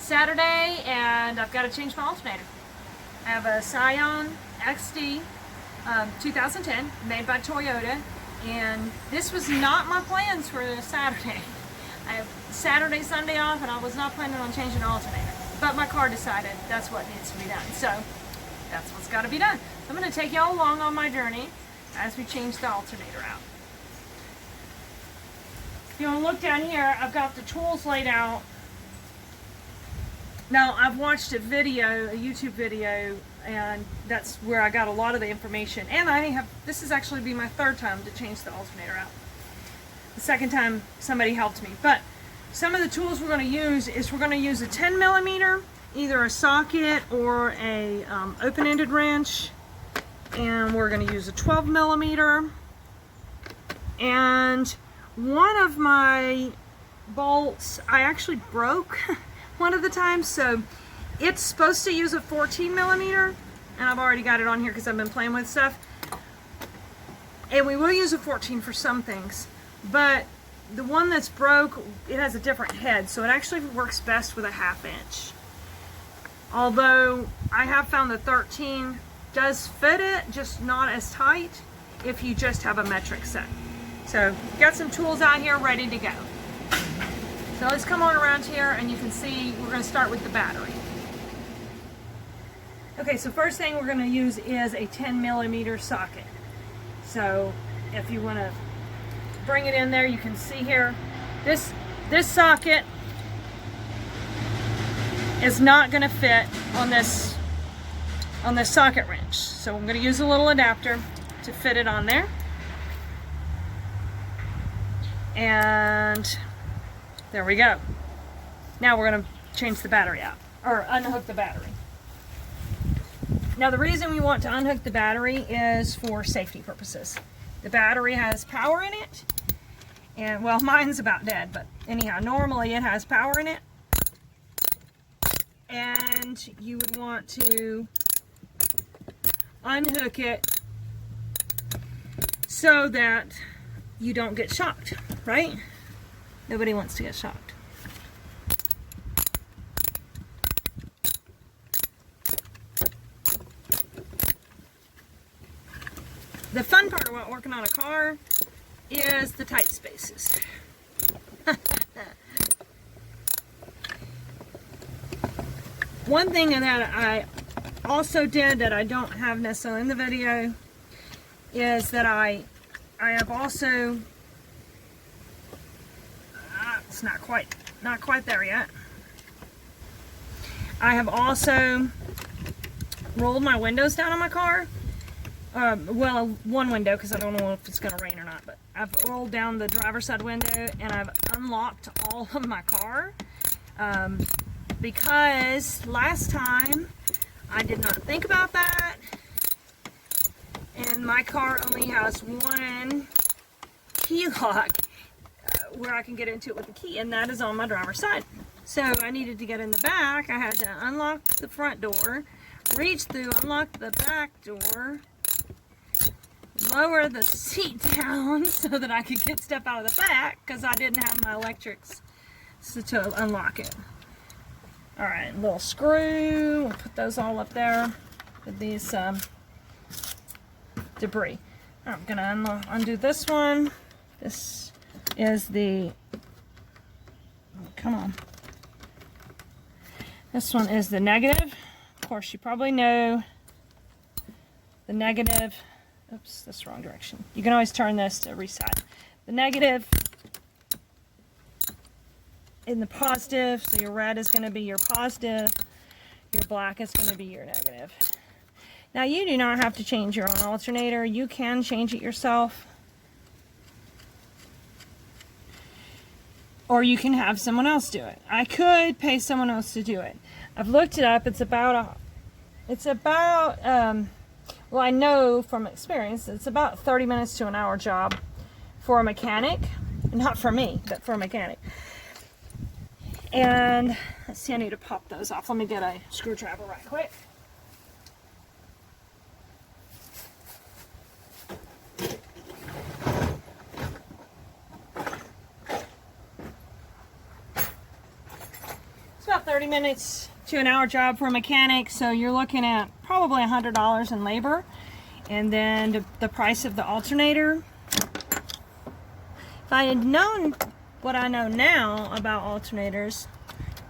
Saturday and I've got to change my alternator. I have a Scion XD 2010 made by Toyota, and this was not my plans for Saturday. I have Saturday, Sunday off, and I was not planning on changing the alternator. But my car decided that's what needs to be done. So that's what's got to be done. So I'm going to take y'all along on my journey as we change the alternator out. If you want to look down here, I've got the tools laid out. Now, I've watched a YouTube video, and that's where I got a lot of the information. And this is actually be my third time to change the alternator out. The second time somebody helped me. But some of the tools we're going to use is we're going to use a 10 millimeter, either a socket or a open-ended wrench. And we're going to use a 12 millimeter. And one of my bolts, I actually broke one of the times, so it's supposed to use a 14 millimeter, and I've already got it on here because I've been playing with stuff. And we will use a 14 for some things, but the one that's broke, it has a different head, so it actually works best with a 1/2 inch. Although I have found the 13 does fit it, just not as tight if you just have a metric set. So got some tools out here ready to go. So let's come on around here and you can see we're going to start with the battery. Okay, so first thing we're going to use is a 10 millimeter socket. So if you want to bring it in there, you can see here, this socket is not going to fit on this socket wrench. So I'm going to use a little adapter to fit it on there. And there we go. Now we're going to change the battery out, or unhook the battery. Now the reason we want to unhook the battery is for safety purposes. The battery has power in it, and well, mine's about dead, but anyhow, normally it has power in it. And you would want to unhook it so that you don't get shocked, right? Nobody wants to get shocked. The fun part about working on a car is the tight spaces. One thing that I also did that I don't have necessarily in the video is that I have also, it's not quite there yet. I have also rolled my windows down on my car. Well, one window, because I don't know if it's going to rain or not, but I've rolled down the driver's side window and I've unlocked all of my car, because last time I did not think about that, and my car only has one key lock where I can get into it with the key, and that is on my driver's side. So I needed to get in the back. I had to unlock the front door, reach through, unlock the back door, lower the seat down so that I could get stuff out of the back because I didn't have my electrics to unlock it. Alright, little screw, we'll put those all up there with these debris. I'm going to undo this one. This is the, oh, come on. This one is the negative. Of course, you probably know the negative. Oops, that's the wrong direction. You can always turn this to reset. The negative in the positive, so your red is going to be your positive, your black is going to be your negative. Now, you do not have to change your own alternator. You can change it yourself, or you can have someone else do it. I could pay someone else to do it. I've looked it up. It's about well, I know from experience, it's about 30 minutes to an hour job for a mechanic. Not for me, but for a mechanic. And let's see, I need to pop those off. Let me get a screwdriver right quick. It's about 30 minutes to an hour job for a mechanic, so you're looking at probably $100 in labor. And then the price of the alternator. If I had known what I know now about alternators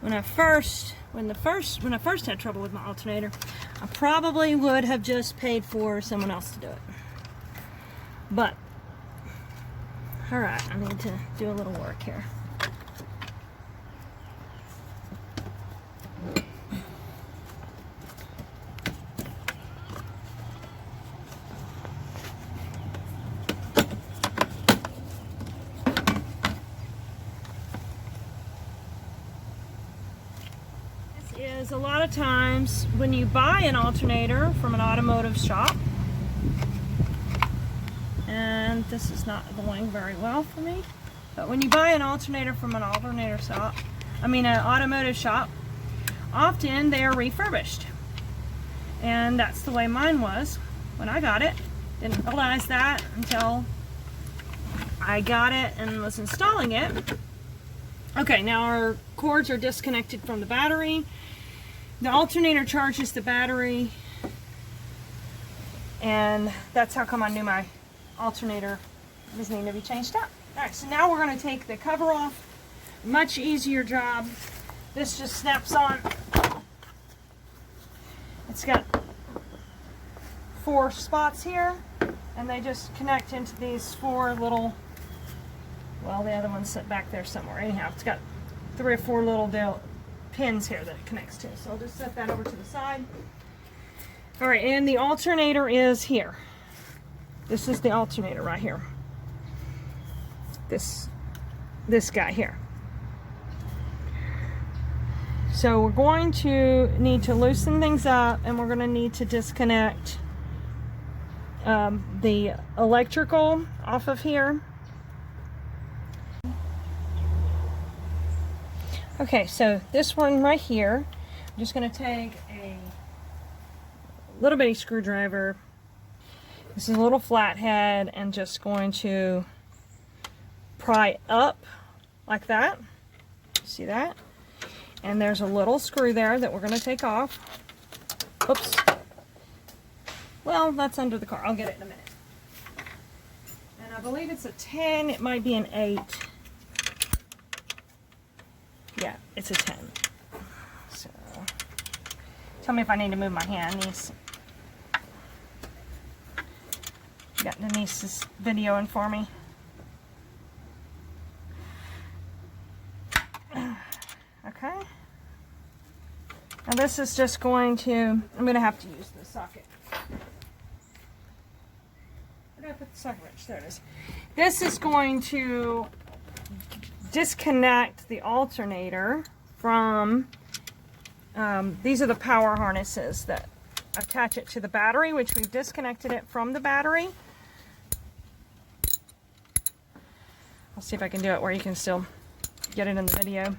when I first had trouble with my alternator, I probably would have just paid for someone else to do it. But all right, I need to do a little work here. Is a lot of times when you buy an alternator from an automotive shop, and this is not going very well for me, but when you buy an alternator from an an automotive shop, often they are refurbished, and that's the way mine was when I got it. Didn't realize that until I got it and was installing it. Okay, now our cords are disconnected from the battery. The alternator charges the battery, and that's how come I knew my alternator was needing to be changed out. Alright, so now we're going to take the cover off. Much easier job. This just snaps on. It's got 4 spots here, and they just connect into these 4 little, well, the other one's set back there somewhere. Anyhow, it's got 3 or 4 little pins here that it connects to. So I'll just set that over to the side. Alright, and the alternator is here. This is the alternator right here. This guy here. So we're going to need to loosen things up, and we're going to need to disconnect the electrical off of here. Okay, so this one right here, I'm just going to take a little bitty screwdriver. This is a little flathead, and just going to pry up like that. See that? And there's a little screw there that we're going to take off. Oops. Well, that's under the car. I'll get it in a minute. And I believe it's a 10. It might be an 8. Yeah, it's a 10. So, tell me if I need to move my hand, niece. Got Denise's video in for me. Okay. Now this is just going to, I'm going to have to use the socket. Where did I put the socket wrench? There it is. This is going to disconnect the alternator from, these are the power harnesses that attach it to the battery, which we've disconnected it from the battery. I'll see if I can do it where you can still get it in the video.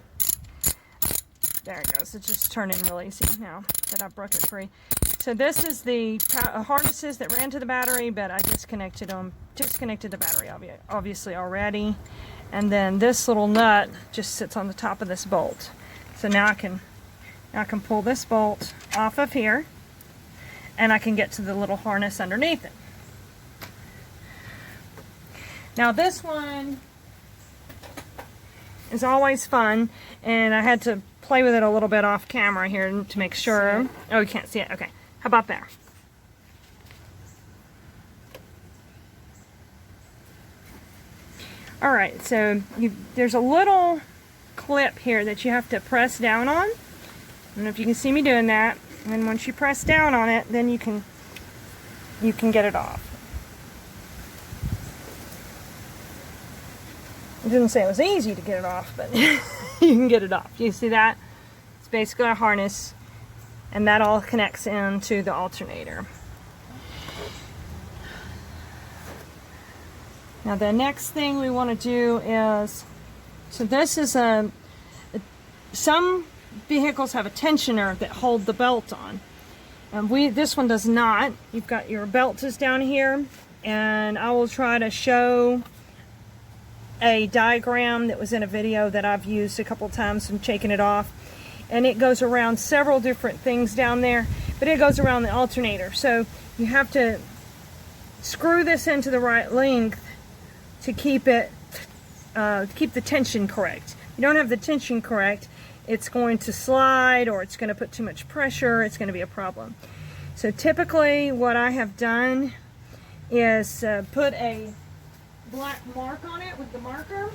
There it goes. It just turned in real easy now that I broke it free. So this is the harnesses that ran to the battery, but I disconnected the battery obviously already. And then this little nut just sits on the top of this bolt. So now I can pull this bolt off of here, and I can get to the little harness underneath it. Now this one is always fun, and I had to play with it a little bit off camera here to make sure. Oh, you can't see it. Okay. How about there? All right, so there's a little clip here that you have to press down on. I don't know if you can see me doing that. And then once you press down on it, then you can get it off. It didn't say it was easy to get it off, but you can get it off. You see that? It's basically a harness, and that all connects into the alternator. Now the next thing we want to do is, so this is some vehicles have a tensioner that hold the belt on. And this one does not. You've got your belt is down here, and I will try to show a diagram that was in a video that I've used a couple times from taking it off. and it goes around several different things down there, but it goes around the alternator. So you have to screw this into the right length to keep it, keep the tension correct. If you don't have the tension correct, it's going to slide, or it's going to put too much pressure. It's going to be a problem. So typically what I have done is put a black mark on it with the marker.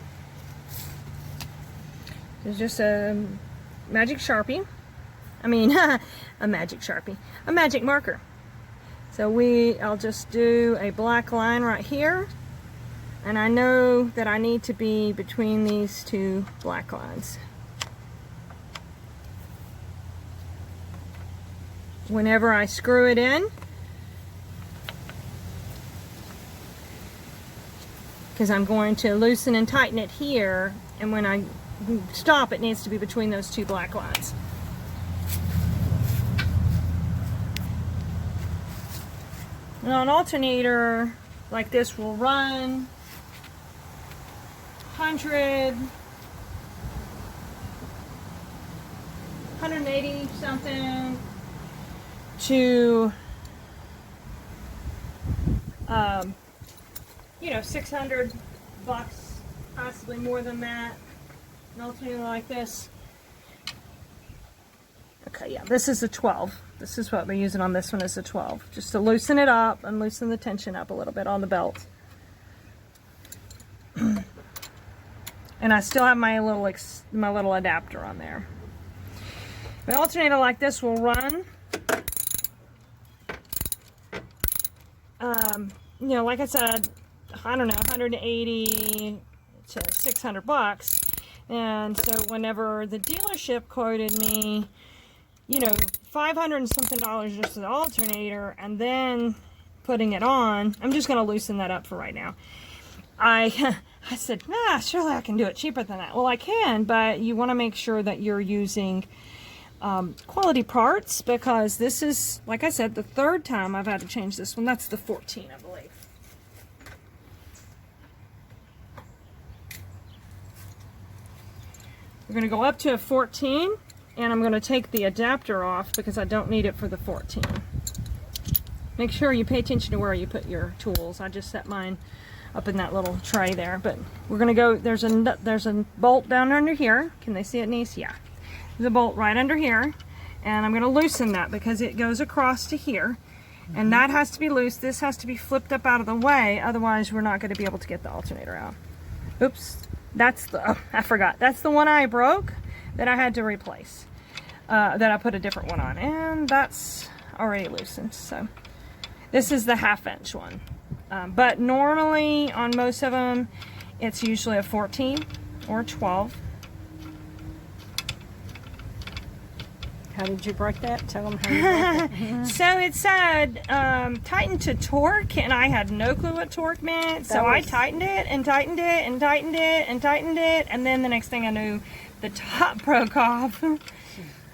It's just a magic Sharpie. I mean, a magic Sharpie. A magic marker. So I'll just do a black line right here. And I know that I need to be between these two black lines. Whenever I screw it in, because I'm going to loosen and tighten it here, and when I stop, it needs to be between those two black lines. Now an alternator like this will run 180 something to you know, $600, possibly more than that. An alternator like this. Okay, yeah, this is a 12. This is what we're using on this one, is a 12. Just to loosen it up and loosen the tension up a little bit on the belt. And I still have my little adapter on there. An alternator like this will run, you know, like I said, I don't know, 180 to $600. And so whenever the dealership quoted me, you know, $500 and something just for the alternator, and then putting it on, I'm just going to loosen that up for right now. I said, nah, surely I can do it cheaper than that. Well, I can, but you want to make sure that you're using quality parts, because this is, like I said, the third time I've had to change this one. That's the 14, I believe. We're going to go up to a 14, and I'm going to take the adapter off because I don't need it for the 14. Make sure you pay attention to where you put your tools. I just set mine up in that little tray there, but we're going to go, there's a bolt down under here. Can they see it, niece? Yeah. There's a bolt right under here, and I'm going to loosen that because it goes across to here, and that has to be loose. This has to be flipped up out of the way, otherwise we're not going to be able to get the alternator out. Oops. That's the, oh, I forgot. That's the one I broke that I had to replace. That I put a different one on, and that's already loosened. So this is the 1/2 inch one. But normally on most of them, it's usually a 14 or 12. How did you break that? Tell them how you broke it. So it said tighten to torque, and I had no clue what torque meant. So I tightened it and tightened it and tightened it and tightened it, and then the next thing I knew, the top broke off.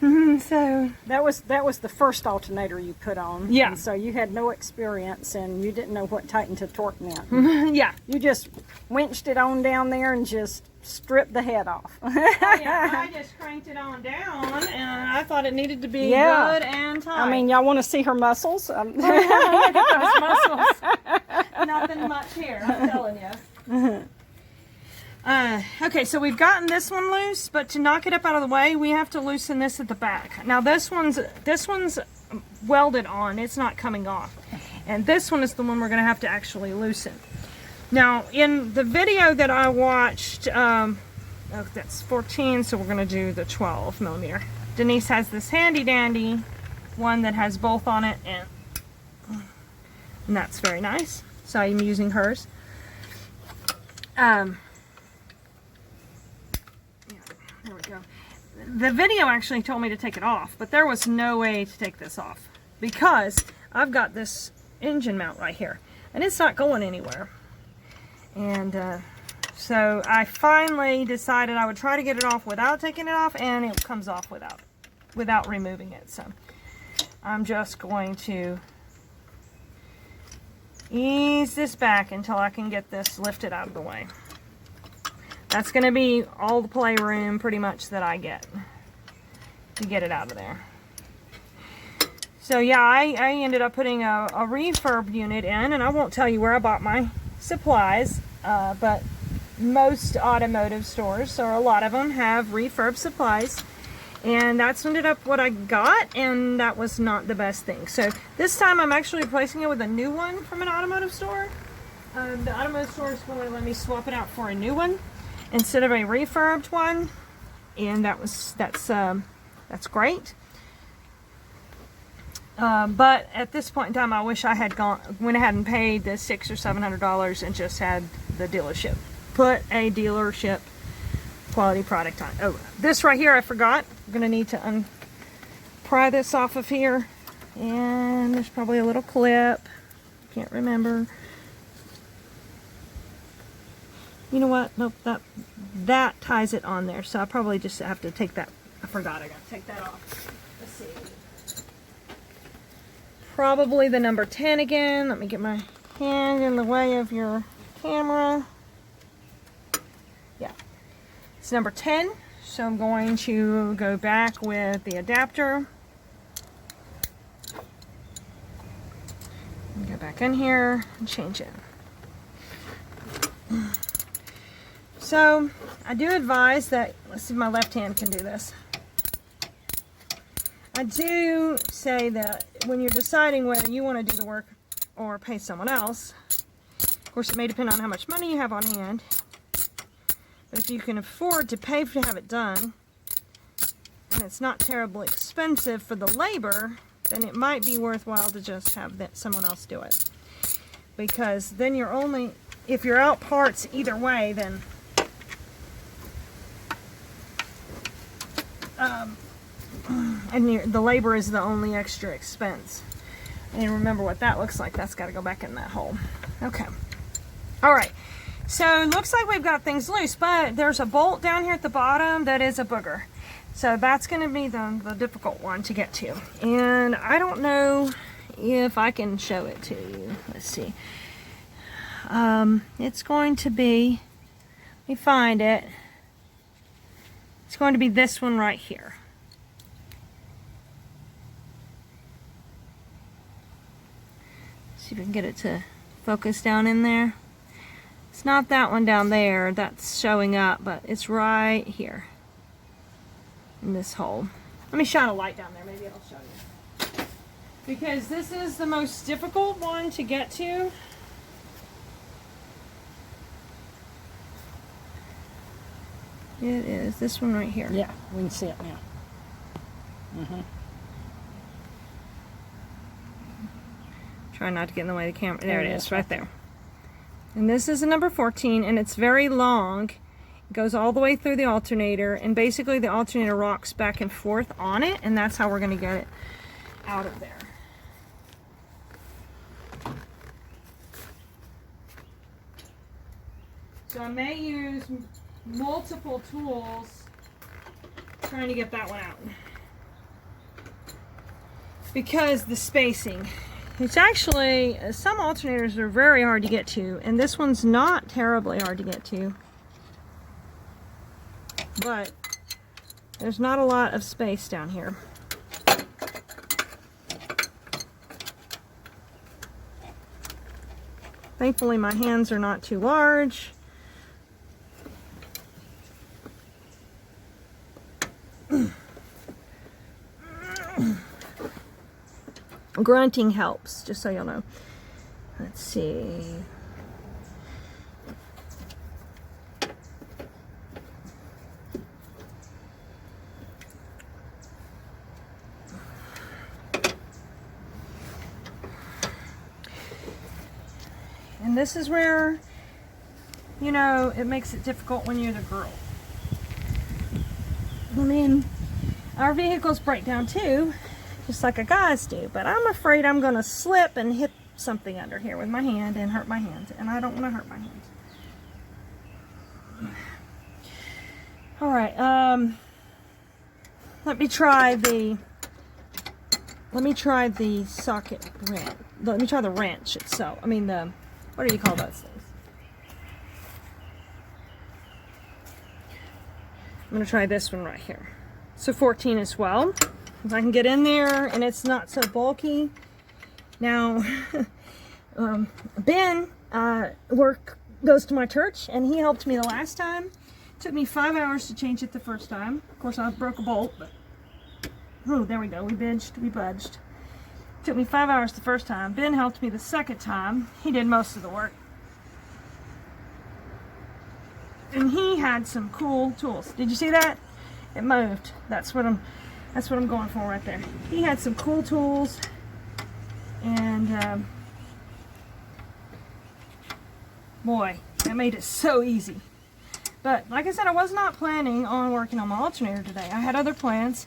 So that was the first alternator you put on. Yeah. And so you had no experience, and you didn't know what tighten to torque meant. Yeah. You just winched it on down there and just stripped the head off. Oh, yeah, I just cranked it on down, and I thought it needed to be good and tight. I mean, y'all want to see her muscles? Look at those muscles. Nothing much here, I'm telling you. Okay, so we've gotten this one loose, but to knock it up out of the way, we have to loosen this at the back. Now this one's welded on, it's not coming off. And this one is the one we're going to have to actually loosen. Now, in the video that I watched, oh, that's 14, so we're going to do the 12 millimeter. Denise has this handy dandy one that has both on it, and that's very nice. So I'm using hers. Yeah, there we go. The video actually told me to take it off, but there was no way to take this off because I've got this engine mount right here, and it's not going anywhere. And so I finally decided I would try to get it off without taking it off, and it comes off without removing it. So I'm just going to ease this back until I can get this lifted out of the way. That's going to be all the playroom pretty much that I get. to get it out of there. So yeah, I ended up putting a refurb unit in, and I won't tell you where I bought my supplies, but most automotive stores, or a lot of them, have refurb supplies, and that's ended up what I got, and that was not the best thing. So this time I'm actually replacing it with a new one from an automotive store. The automotive store is going to let me swap it out for a new one instead of a refurbed one, and that's great. But at this point in time, I wish I had went ahead and paid the $600 or $700 and just had the dealership put a dealership quality product on. Oh, this right here I forgot. I'm gonna need to pry this off of here, and there's probably a little clip. Can't remember. You know what? Nope. That ties it on there. So I probably just have to take that. I forgot. I got to take that off. Let's see. Probably the number 10 again. Let me get my hand in the way of your camera. Yeah, it's number 10. So I'm going to go back with the adapter. Go back in here and change it. So I do advise that, let's see if my left hand can do this. I do say that when you're deciding whether you want to do the work or pay someone else, of course it may depend on how much money you have on hand, but if you can afford to pay to have it done, and it's not terribly expensive for the labor, then it might be worthwhile to just have someone else do it. Because then you're only, if you're out parts either way, then and the labor is the only extra expense. And remember what that looks like. That's got to go back in that hole. Okay. All right. So it looks like we've got things loose, but there's a bolt down here at the bottom that is a booger. So that's going to be the difficult one to get to. And I don't know if I can show it to you. Let's see. It's going to be, let me find it. It's going to be this one right here. See if we can get it to focus down in there. It's not that one down there that's showing up, but it's right here in this hole. Let me shine a light down there, maybe it'll show you. Because this is the most difficult one to get to. It is this one right here. Yeah, we can see it now. Mm-hmm. Try not to get in the way of the camera. There it is, right there. And this is a number 14, and it's very long. It goes all the way through the alternator, and basically the alternator rocks back and forth on it, and that's how we're going to get it out of there. So I may use multiple tools trying to get that one out. Because the spacing. It's actually, some alternators are very hard to get to, and this one's not terribly hard to get to. But there's not a lot of space down here. Thankfully my hands are not too large. Grunting helps, just so you'll know. Let's see. And this is where, you know, it makes it difficult when you're the girl. I mean, our vehicles break down too, just like a guy's do, but I'm afraid I'm going to slip and hit something under here with my hand and hurt my hands, and I don't want to hurt my hands. All right, let me try the socket wrench. Let me try the wrench itself. I mean what do you call those things? I'm going to try this one right here. So 14 as well. If I can get in there and it's not so bulky. Now, Ben goes to my church, and he helped me the last time. It took me 5 hours to change it the first time. Of course, I broke a bolt, but oh, there we go. We budged. It took me 5 hours the first time. Ben helped me the second time. He did most of the work. And he had some cool tools. Did you see that? It moved. That's what I'm going for right there. He had some cool tools, and boy, that made it so easy. But like I said, I was not planning on working on my alternator today. I had other plans,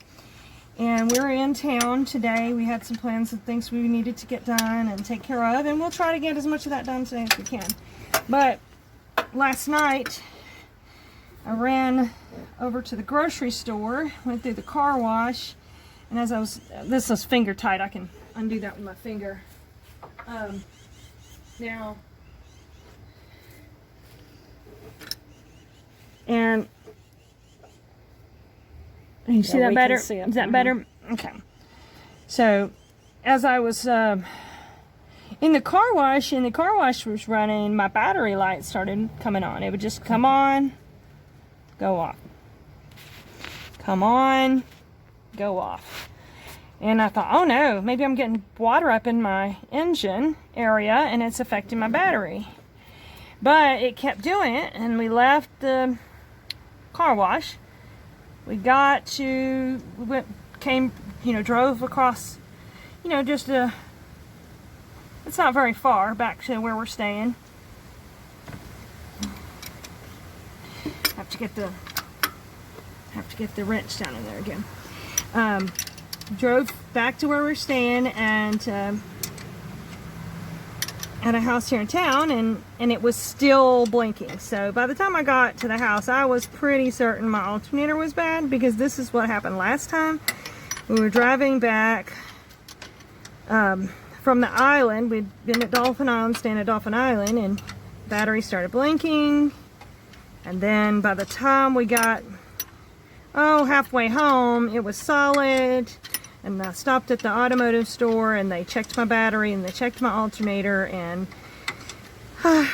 and we were in town today. We had some plans of things we needed to get done and take care of, and we'll try to get as much of that done today as we can. But last night, I ran over to the grocery store, went through the car wash, and as I was, this was finger tight, I can undo that with my finger. Now, and you see that better? Is that better? Okay. So, as I was in the car wash, and the car wash was running, my battery light started coming on. It would just come on, go off. Come on, go off. And I thought, oh no, maybe I'm getting water up in my engine area and it's affecting my battery. But it kept doing it, and we left the car wash. We got to, drove across, just it's not very far back to where we're staying. Have to get the wrench down in there again. Drove back to where we're staying, and at a house here in town, and it was still blinking. So by the time I got to the house, I was pretty certain my alternator was bad, because this is what happened last time. We were driving back from the island. We'd been at Dolphin Island, staying at Dolphin Island, and battery started blinking. And then by the time we got halfway home, it was solid. And I stopped at the automotive store, and they checked my battery, and they checked my alternator, and they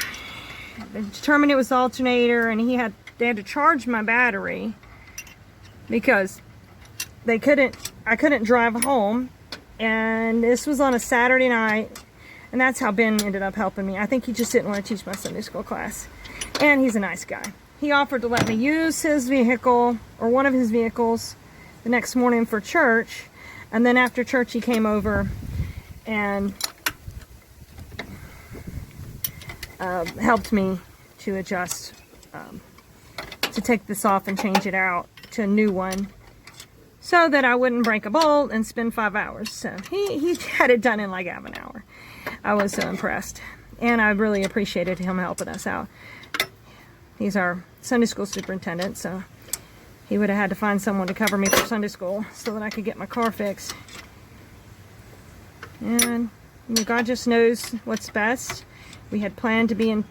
determined it was the alternator. And they had to charge my battery because I couldn't drive home. And this was on a Saturday night, and that's how Ben ended up helping me. I think he just didn't want to teach my Sunday school class. And he's a nice guy. He offered to let me use his vehicle, or one of his vehicles, the next morning for church. And then after church, he came over and helped me to adjust, to take this off and change it out to a new one, so that I wouldn't break a bolt and spend 5 hours. So he had it done in like half an hour. I was so impressed, and I really appreciated him helping us out. He's our Sunday school superintendent, so he would have had to find someone to cover me for Sunday school so that I could get my car fixed. And God just knows what's best. We had planned to be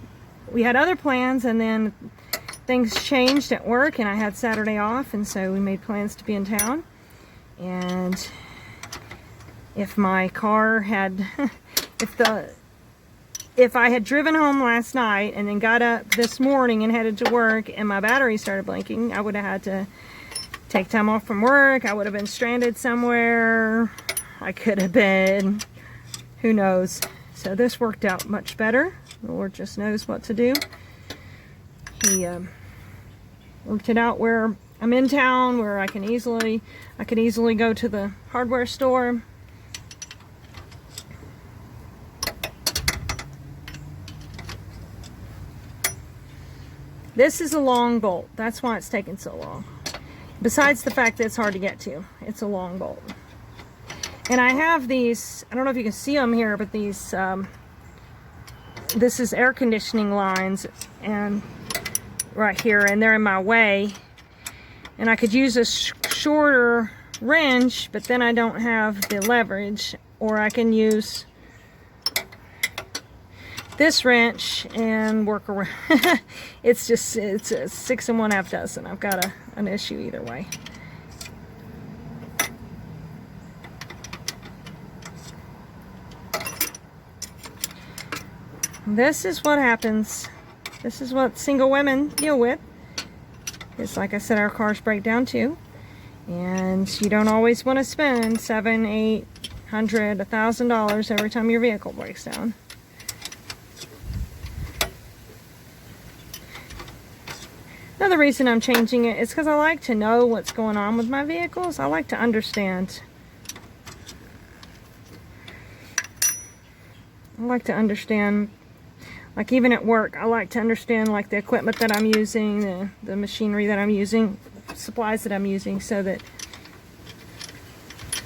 we had other plans, and then things changed at work, and I had Saturday off, and so we made plans to be in town. And if my car had, if I had driven home last night and then got up this morning and headed to work and my battery started blinking, I would have had to take time off from work. I would have been stranded somewhere. I could have been, who knows. So this worked out much better. The Lord just knows what to do. He worked it out where I'm in town, where I could easily go to the hardware store. This is a long bolt. That's why it's taken so long. Besides the fact that it's hard to get to. It's a long bolt. And I have these, I don't know if you can see them here, but these, this is air conditioning lines, and right here, and they're in my way. And I could use a shorter wrench, but then I don't have the leverage. Or I can use this wrench and work around. it's a 6 1/2 dozen. I've got an issue either way. this is what happens. This is what single women deal with. It's like I said, our cars break down too. And you don't always want to spend $700, $800, $1,000 every time your vehicle breaks down. Another reason I'm changing it is because I like to know what's going on with my vehicles. I like to understand. I like to understand, like even at work, I like to understand like the equipment that I'm using, the machinery that I'm using, supplies that I'm using, so that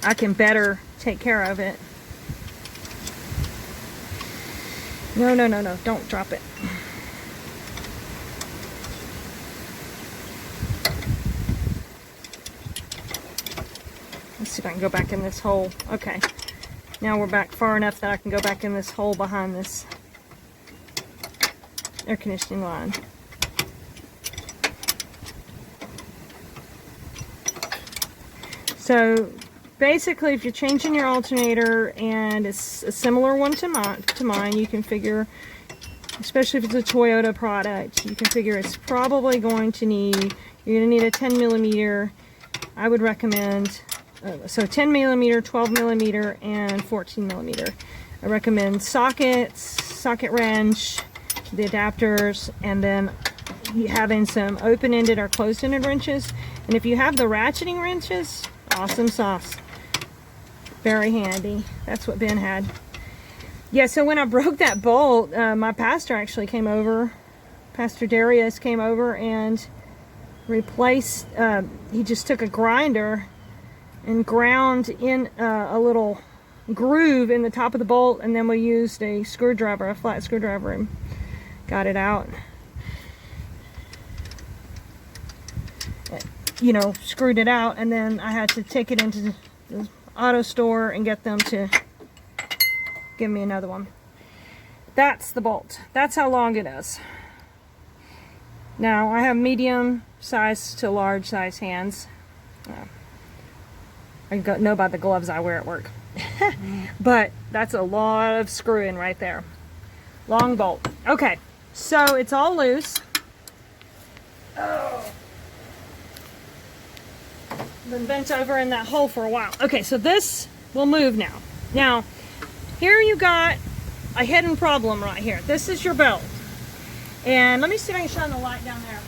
I can better take care of it. No, no, no, no, don't drop it. Let's see if I can go back in this hole. Okay. Now we're back far enough that I can go back in this hole behind this air conditioning line. So basically, if you're changing your alternator and it's a similar one to mine, you can figure, especially if it's a Toyota product, you can figure it's probably going to need, you're going to need a 10 millimeter. I would recommend, so 10 millimeter, 12 millimeter, and 14 millimeter. I recommend sockets, socket wrench, the adapters, and then having some open-ended or closed-ended wrenches. And if you have the ratcheting wrenches, awesome sauce. Very handy. That's what Ben had. Yeah, so when I broke that bolt, my pastor actually came over. Pastor Darius came over and replaced, he just took a grinder and ground in a little groove in the top of the bolt, and then we used a screwdriver, a flat screwdriver, and got it out. You know, screwed it out, and then I had to take it into the auto store and get them to give me another one. That's the bolt. That's how long it is. Now, I have medium size to large size hands. I know by the gloves I wear at work. But that's a lot of screwing right there. Long bolt. Okay, so it's all loose. Oh. Been bent over in that hole for a while. Okay, so this will move now. Now, here you got a hidden problem right here. This is your belt. And let me see if I can shine the light down there.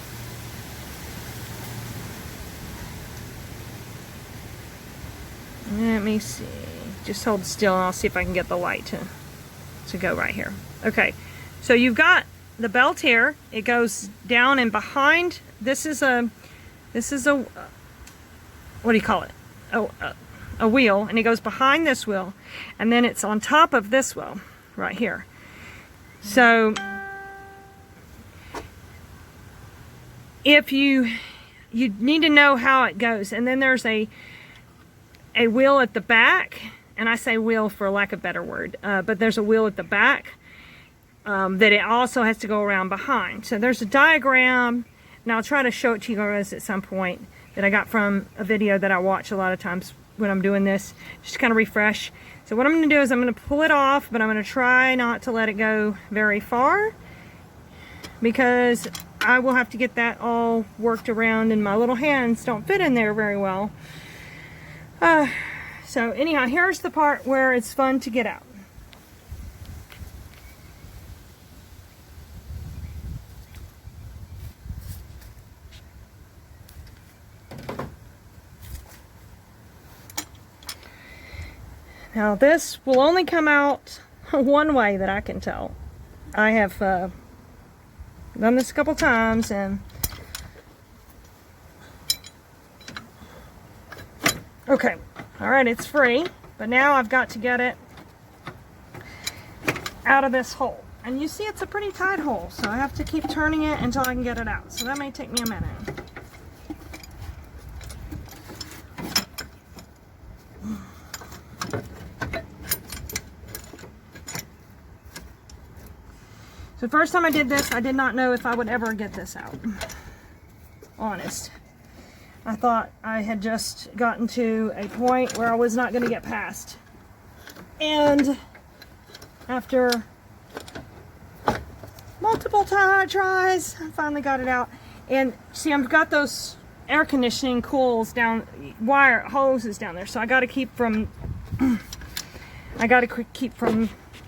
Let me see. Just hold still and I'll see if I can get the light to go right here. Okay, so you've got the belt here. It goes down and behind. This is a what do you call it? A wheel, and it goes behind this wheel, and then it's on top of this wheel right here. So if you need to know how it goes, and then there's a wheel at the back, and I say wheel for lack of a better word, but there's a wheel at the back that it also has to go around behind. So there's a diagram, and I'll try to show it to you guys at some point, that I got from a video that I watch a lot of times when I'm doing this, just to kind of refresh. So what I'm going to do is I'm going to pull it off, but I'm going to try not to let it go very far, because I will have to get that all worked around, and my little hands don't fit in there very well. So anyhow, here's the part where it's fun to get out. Now this will only come out one way that I can tell. I have done this a couple times, and okay, all right, it's free, but now I've got to get it out of this hole. And you see it's a pretty tight hole, so I have to keep turning it until I can get it out. So that may take me a minute. So the first time I did this, I did not know if I would ever get this out. Honest. I thought I had just gotten to a point where I was not going to get past. And after multiple tries. I finally got it out. And see, I've got those air conditioning coils down, wire hoses down there, so I got to keep from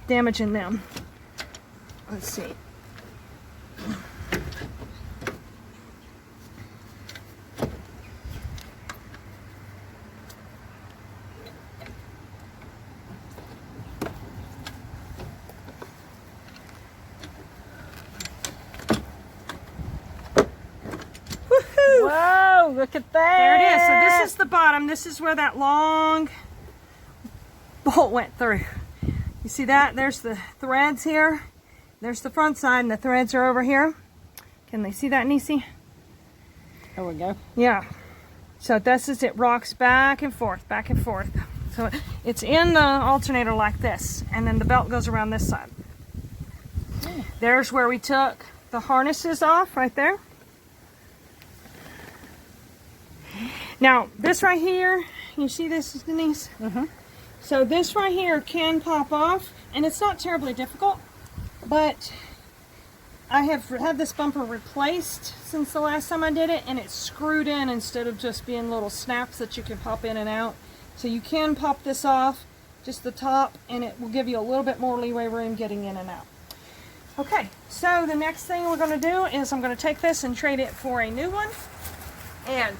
damaging them. Let's see. Whoa, look at that. There it is. So this is the bottom. This is where that long bolt went through. You see that? There's the threads here. There's the front side, and the threads are over here. Can they see that, Nisi? There we go. Yeah. So this is, it rocks back and forth, back and forth. So it's in the alternator like this, and then the belt goes around this side. There's where we took the harnesses off, right there. Now, this right here, you see this, Denise? Mm-hmm. So this right here can pop off, and it's not terribly difficult, but I have had this bumper replaced since the last time I did it, and it's screwed in instead of just being little snaps that you can pop in and out. So you can pop this off, just the top, and it will give you a little bit more leeway room getting in and out. Okay, so the next thing we're going to do is I'm going to take this and trade it for a new one, and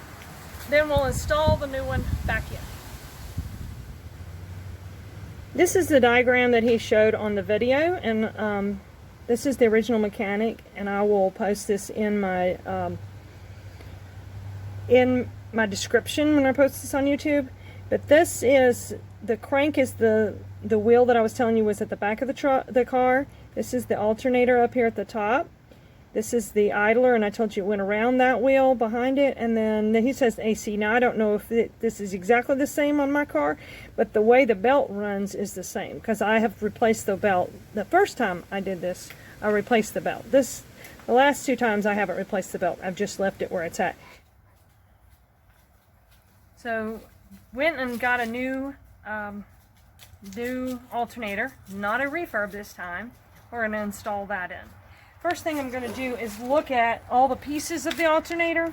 then we'll install the new one back in. This is the diagram that he showed on the video, and this is the original mechanic, and I will post this in my description when I post this on YouTube. But this is, the crank is the wheel that I was telling you was at the back of the car. This is the alternator up here at the top. This is the idler, and I told you it went around that wheel behind it, and then he says AC. Now, I don't know if this is exactly the same on my car, but the way the belt runs is the same, because I have replaced the belt. The first time I did this, I replaced the belt. The last two times I haven't replaced the belt. I've just left it where it's at. So, went and got a new alternator, not a refurb this time. We're going to install that in. First thing I'm going to do is look at all the pieces of the alternator.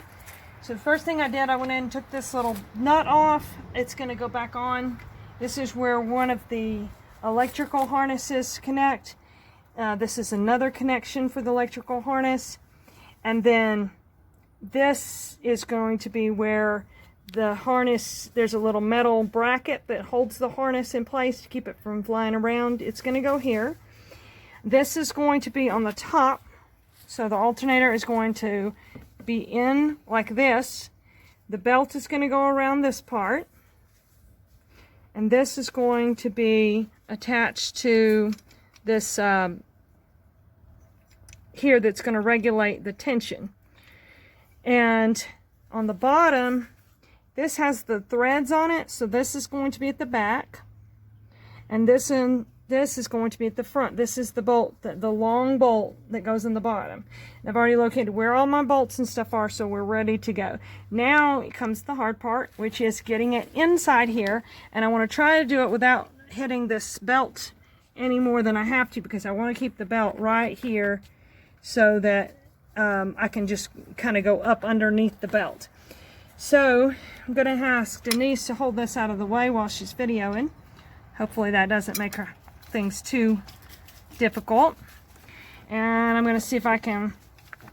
So the first thing I did, I went in and took this little nut off. It's going to go back on. This is where one of the electrical harnesses connect. This is another connection for the electrical harness. And then this is going to be where the harness, there's a little metal bracket that holds the harness in place to keep it from flying around. It's going to go here. This is going to be on the top, so the alternator is going to be in like this. The belt is going to go around this part, and this is going to be attached to this here that's going to regulate the tension. And on the bottom, this has the threads on it, so this is going to be at the back, and this is going to be at the front. This is the bolt, the long bolt that goes in the bottom. And I've already located where all my bolts and stuff are, so we're ready to go. Now it comes the hard part, which is getting it inside here. And I want to try to do it without hitting this belt any more than I have to, because I want to keep the belt right here so that I can just kind of go up underneath the belt. So I'm going to ask Denise to hold this out of the way while she's videoing. Hopefully that doesn't make her things too difficult. And I'm going to see if I can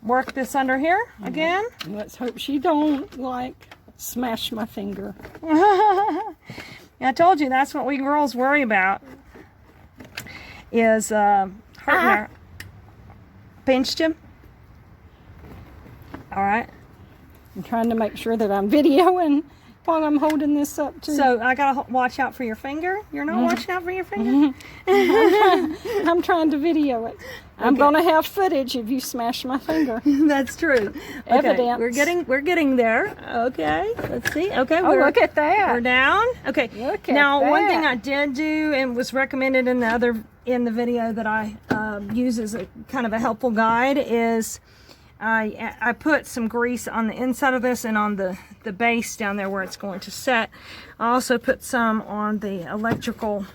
work this under here again. Let's hope she don't, like, smash my finger. Yeah, I told you that's what we girls worry about, is hurting her. Pinched him? Alright. I'm trying to make sure that I'm videoing while I'm holding this up too. So I gotta watch out for your finger? You're not watching out for your finger? I'm trying to video it. I'm Okay. gonna have footage if you smash my finger. That's true. Evidence. Okay, we're getting there. Okay, let's see. Okay, Oh, look at that. we're down. Okay. Look at now, one thing that. I did do and was recommended in the video that I use as a kind of a helpful guide is I put some grease on the inside of this and on the base down there where it's going to set. I also put some on the electrical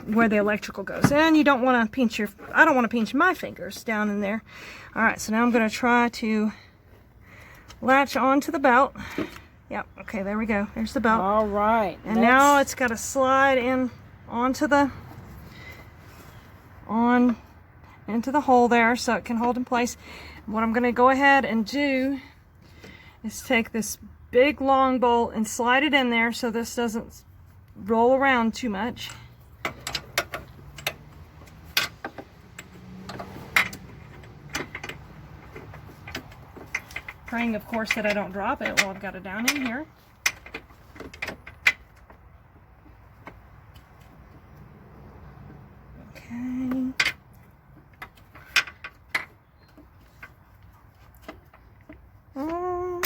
where the electrical goes. And you don't want to pinch your, I don't want to pinch my fingers down in there. All right, so now I'm going to try to latch onto the belt. Yep, okay, there we go. There's the belt. All right. And now it's got to slide in onto the, into the hole there so it can hold in place. What I'm going to go ahead and do is take this big long bolt and slide it in there so this doesn't roll around too much. Praying, of course, that I don't drop it while I've got it down in here. Okay.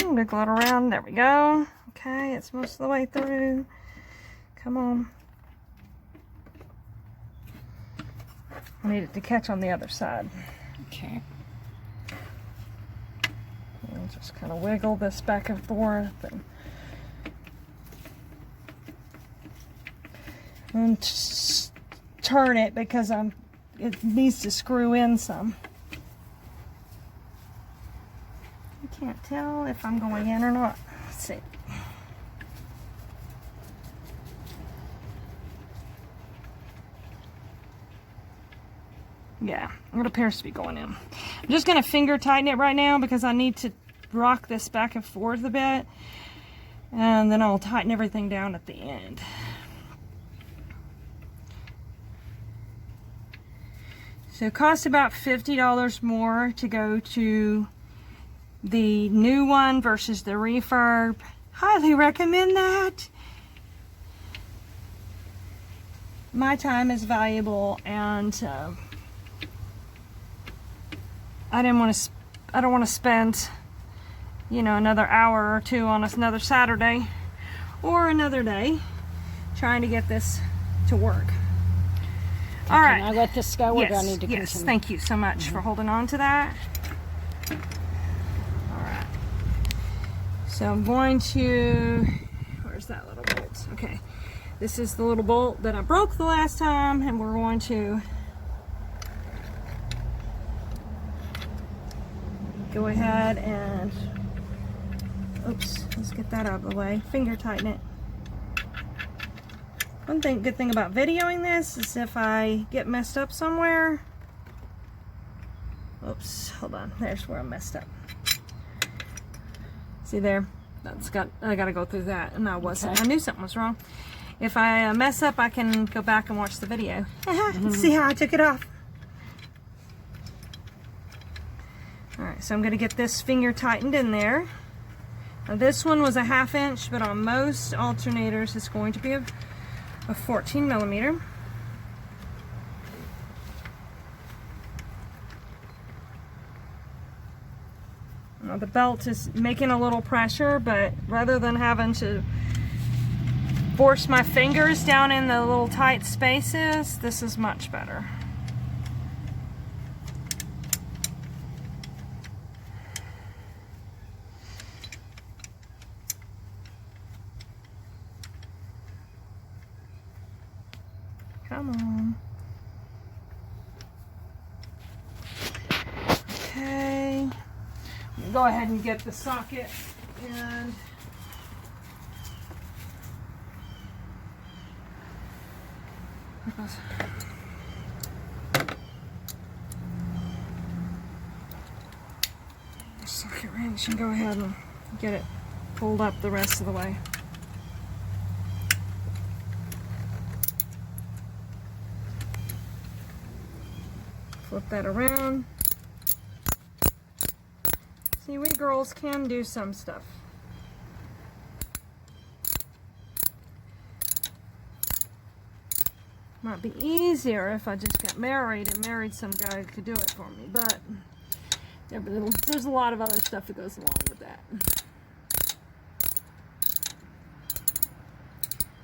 Wiggle it around. There we go. Okay, it's most of the way through. Come on. I need it to catch on the other side. Okay. And just kind of wiggle this back and forth and turn it because it needs to screw in some. I can't tell if I'm going in or not. Let's see. Yeah, it appears to be going in. I'm just going to finger tighten it right now because I need to rock this back and forth a bit. And then I'll tighten everything down at the end. So it costs about $50 more to go to the new one versus the refurb. Highly recommend that. My time is valuable, and I don't want to spend, you know, another hour or two on another Saturday or another day trying to get this to work. All right. Can I let this go? Or do I need to yes. continue? Thank you so much for holding on to that. All right. So I'm going to, where's that little bolt? Okay. This is the little bolt that I broke the last time, and we're going to go ahead and, oops, let's get that out of the way. Finger tighten it. Good thing about videoing this is if I get messed up somewhere, oops, hold on, there's where I messed up. See there? I gotta go through that, and I wasn't. Okay. I knew something was wrong. If I mess up, I can go back and watch the video. See how I took it off. Alright, so I'm going to get this finger tightened in there. Now this one was a 1/2 inch, but on most alternators it's going to be a 14 millimeter. Now the belt is making a little pressure, but rather than having to force my fingers down in the little tight spaces, this is much better. Come on. Okay. Go ahead and get the socket and socket wrench and go ahead and get it pulled up the rest of the way. Flip that around. See, we girls can do some stuff. Might be easier if I just got married and married some guy who could do it for me, but there's a lot of other stuff that goes along with that.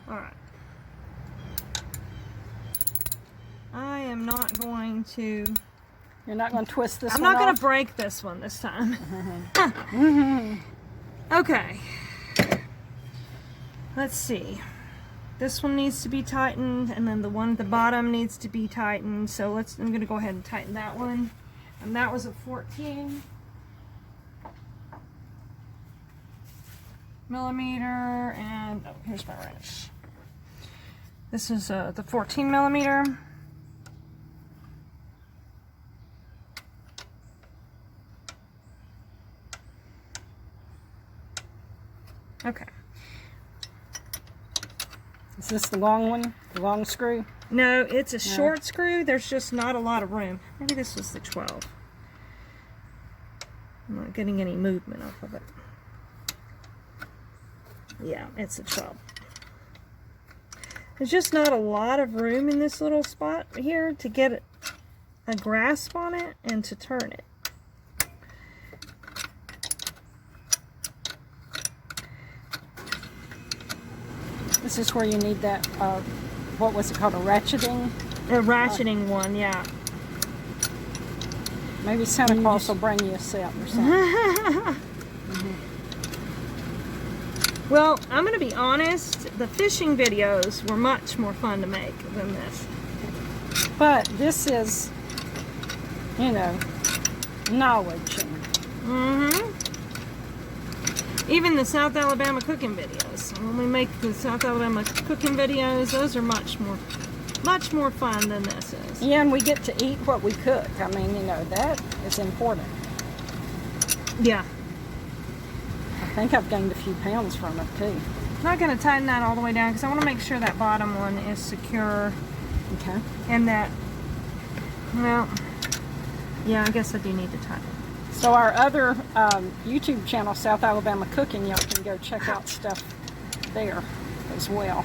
Alright. I am not going to... You're not going to twist this one I'm not going off? to break this one this time. Okay. Let's see. this one needs to be tightened, and then the one at the bottom needs to be tightened. So I'm gonna go ahead and tighten that one. And that was a 14 millimeter, and oh, here's my wrench. This is the 14 millimeter. Okay. Is this the long one? The long screw? No, it's a short screw. There's just not a lot of room. Maybe this was the 12. I'm not getting any movement off of it. Yeah, it's a 12. There's just not a lot of room in this little spot here to get a grasp on it and to turn it. This is where you need that, what was it called, a ratcheting? A ratcheting one, yeah. Maybe Santa Claus will bring you a set or something. Well, I'm going to be honest, the fishing videos were much more fun to make than this. But this is, you know, knowledge. Even the South Alabama cooking videos. When we make the South Alabama cooking videos, those are much more fun than this is. Yeah, and we get to eat what we cook. I mean, you know, that is important. Yeah. I think I've gained a few pounds from it, too. I'm not going to tighten that all the way down because I want to make sure that bottom one is secure. Okay. And that, well, yeah, I guess I do need to tighten it. So our other YouTube channel, South Alabama Cooking, y'all can go check out stuff there as well.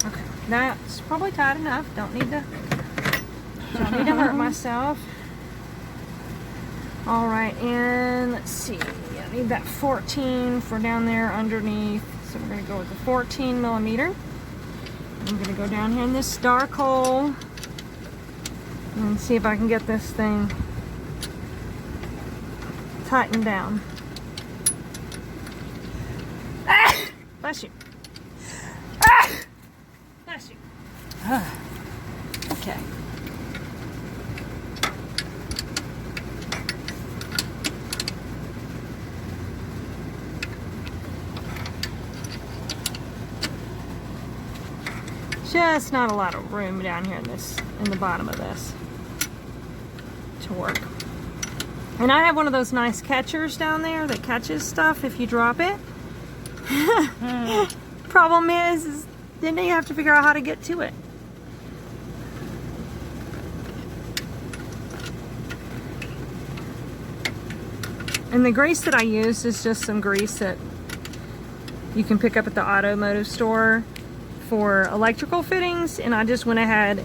Okay, that's probably tight enough. Don't need to hurt myself. All right, and let's see. I need that 14 for down there underneath. So we're gonna go with the 14 millimeter. I'm gonna go down here in this dark hole and see if I can get this thing tightened down. Ah! Bless you. Ah! Bless you. Okay. Just not a lot of room down here in the bottom of this to work. And I have one of those nice catchers down there that catches stuff if you drop it. Problem is then you have to figure out how to get to it. And the grease that I use is just some grease that you can pick up at the automotive store for electrical fittings, and I just went ahead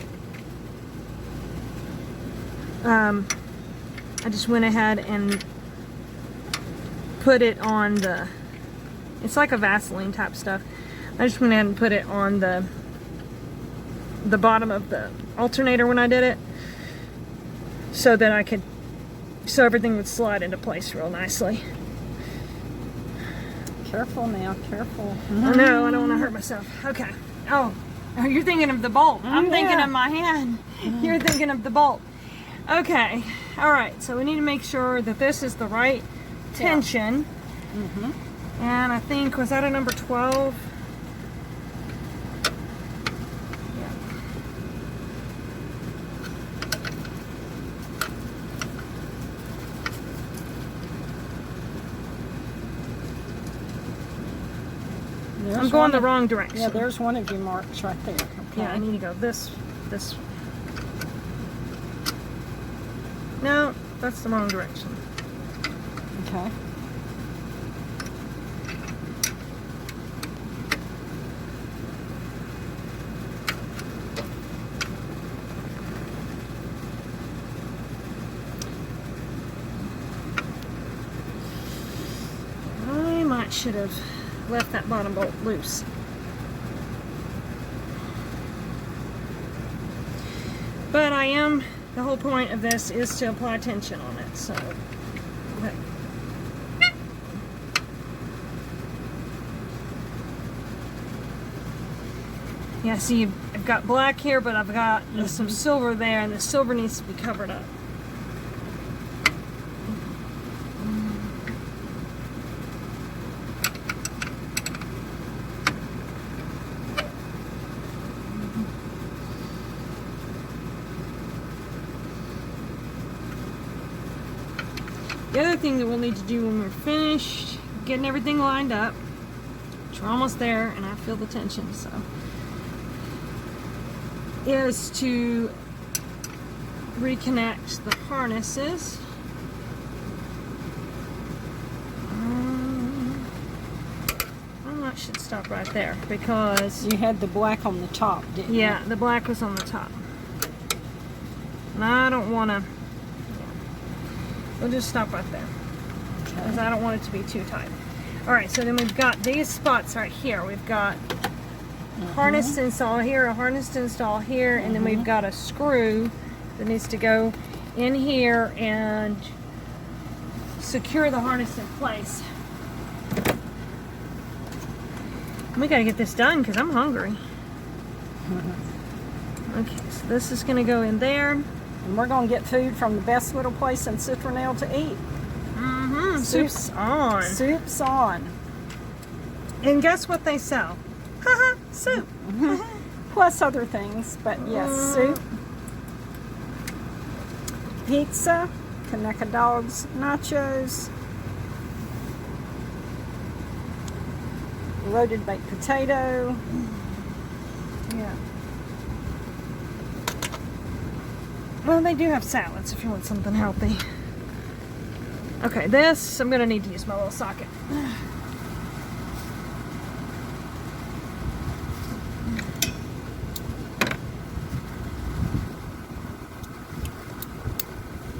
and put it on the, it's like a Vaseline type stuff. I just went ahead and put it on the bottom of the alternator when I did it, so that so everything would slide into place real nicely. Careful now, careful. Oh no, I don't want to hurt myself. Okay. Oh, you're thinking of the bolt. I'm thinking of my hand. You're thinking of the bolt. Okay. All right. So we need to make sure that this is the right tension. Yeah. And I think, was that a number 12? Yeah. I'm going the wrong direction. Yeah, there's one of your marks right there. Okay. Yeah, I need to go this. No, that's the wrong direction. Okay. I should have left that bottom bolt loose. But the whole point of this is to apply tension on it, so. Yeah, see, I've got black here, but I've got some silver there, and the silver needs to be covered up. The other thing that we'll need to do when we're finished getting everything lined up, which we're almost there, and I feel the tension, so, is to reconnect the harnesses. I should stop right there because You had the black on the top, didn't you? yeah, the black was on the top, and I don't want to. We'll just stop right there because I don't want it to be too tight. All right, so then we've got these spots right here. We've got harness to install here, a harness to install here, and then we've got a screw that needs to go in here and secure the harness in place. We gotta get this done because I'm hungry. Okay, so this is gonna go in there. And we're going to get food from the best little place in Citronelle to eat. Soup's on. Soup's on. And guess what they sell? Haha, soup. Plus other things, but yes, soup. Pizza, Kaneka dogs, nachos, loaded baked potato. Yeah. Well, they do have salads if you want something healthy. Okay, this, I'm going to need to use my little socket.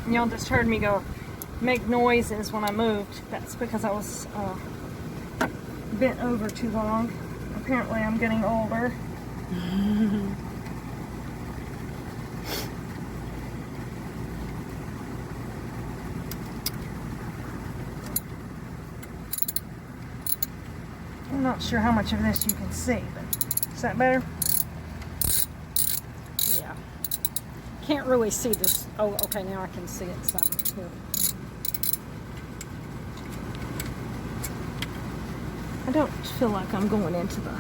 Y'all just heard me go make noises when I moved. That's because I was bent over too long. Apparently I'm getting older. I'm not sure how much of this you can see, but is that better? Yeah. Can't really see this. Oh, okay, now I can see it some. Here. I don't feel like I'm going into the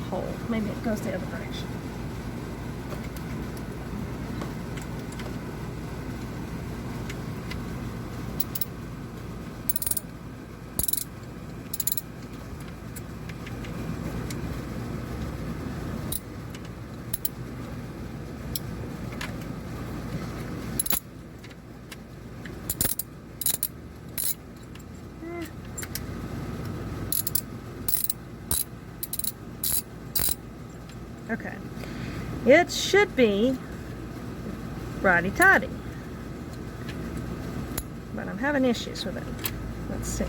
hole. Maybe it goes the other direction. Okay, it should be righty-tighty, but I'm having issues with it. Let's see.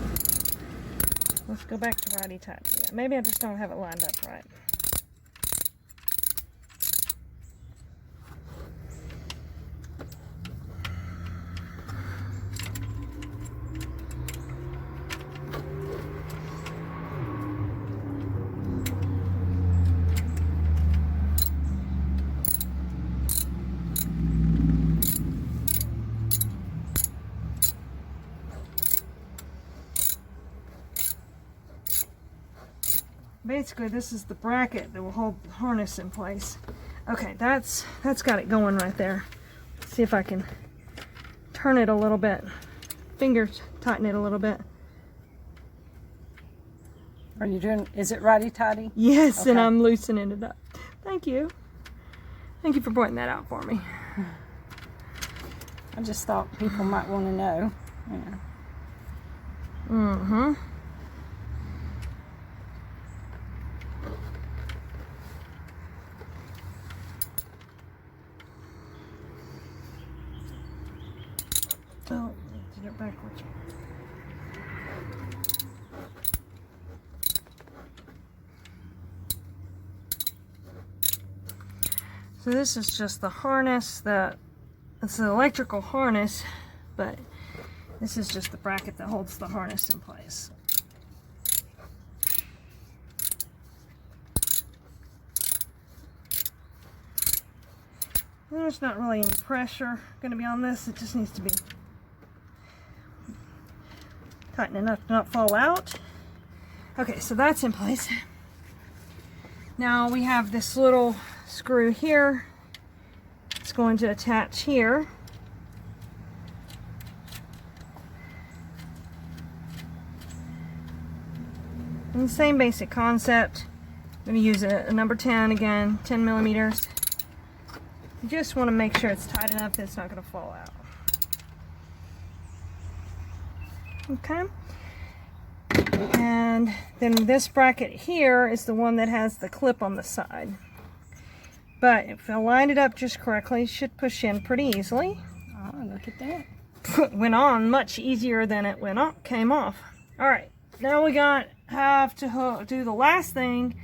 Let's go back to righty-tighty. Yeah, maybe I just don't have it lined up right. Basically, this is the bracket that will hold the harness in place. Okay, that's got it going right there. Let's see if I can turn it a little bit. Fingers tighten it a little bit. Are you doing, is it righty-tighty? Yes, Okay. and I'm loosening it up. Thank you. Thank you for pointing that out for me. I just thought people might want to know. Yeah. Mm-hmm. Oh, did it backwards. So this is just the harness that it's an electrical harness, but this is just the bracket that holds the harness in place. There's not really any pressure going to be on this. It just needs to be tighten enough to not fall out. Okay, so that's in place. Now we have this little screw here. It's going to attach here. And the same basic concept. I'm going to use a number 10 again, 10 millimeters. You just want to make sure it's tight enough that it's not going to fall out. Okay. And then this bracket here is the one that has the clip on the side. But if I line it up just correctly, it should push in pretty easily. Oh, look at that. Went on much easier than it went off, came off. All right, now we have to do the last thing,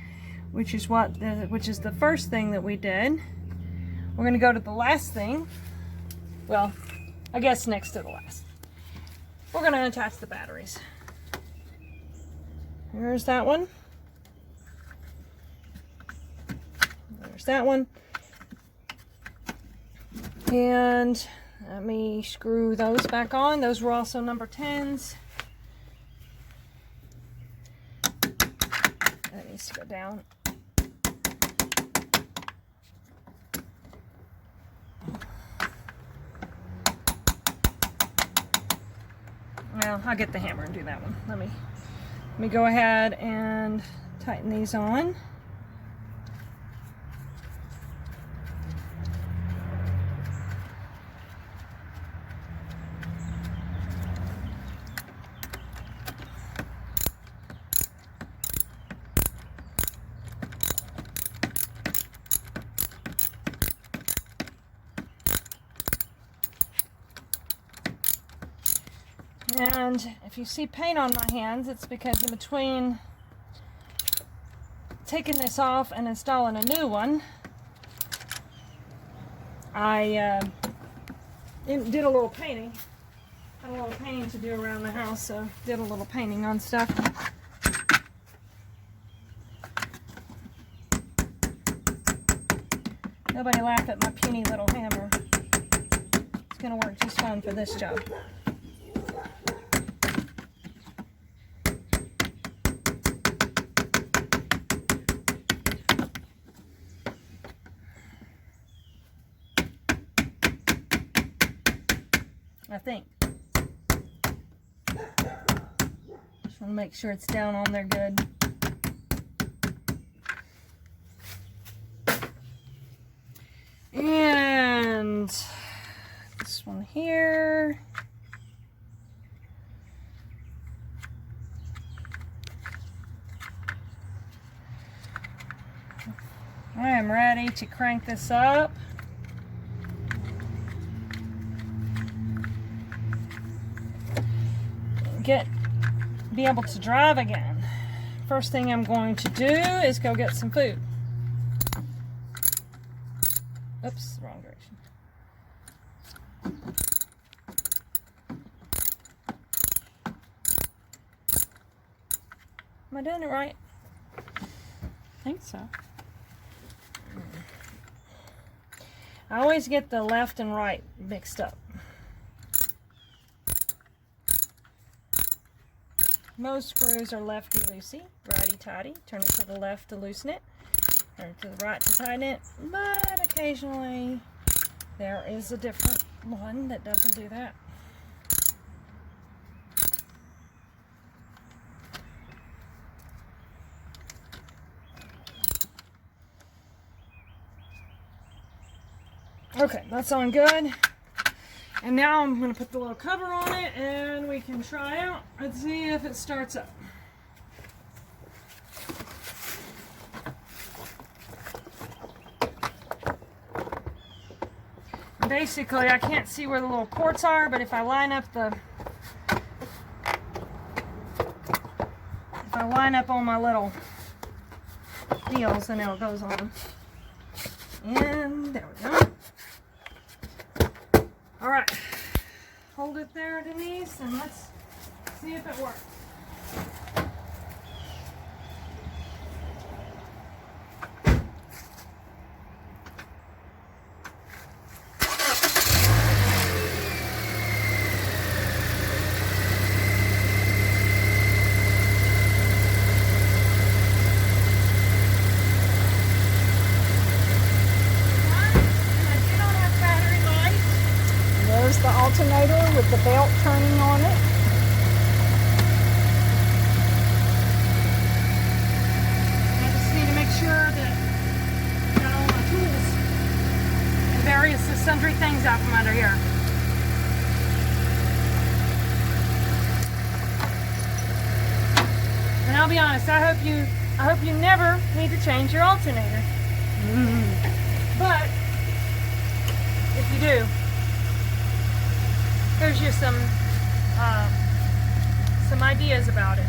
which is the first thing that we did. We're going to go to the last thing. Well, I guess next to the last. We're going to attach the batteries. Here's that one. There's that one. And let me screw those back on. Those were also number 10s. That needs to go down. Well, I'll get the hammer and do that one. Let me go ahead and tighten these on. And if you see paint on my hands, it's because in between taking this off and installing a new one, I did a little painting. Had a little painting to do around the house, so did a little painting on stuff. Nobody laugh at my puny little hammer. It's gonna work just fine for this job. I think. Just want to make sure it's down on there good. And this one here. I am ready to crank this up. Be able to drive again. First thing I'm going to do is go get some food. Oops, wrong direction. Am I doing it right? I think so. I always get the left and right mixed up. Most screws are lefty-loosey, righty-tighty. Turn it to the left to loosen it, turn it to the right to tighten it, but occasionally there is a different one that doesn't do that. Okay, that's on good. And now I'm going to put the little cover on it and we can try out and see if it starts up. Basically, I can't see where the little ports are, but if I line up all my little deals, then it goes on. And there we go. All right, hold it there, Denise, and let's see if it works. with the belt turning on it. I just need to make sure that I got all my tools and various sundry things out from under here. And I'll be honest, I hope you never need to change your alternator. But if you do, here's just some ideas about it.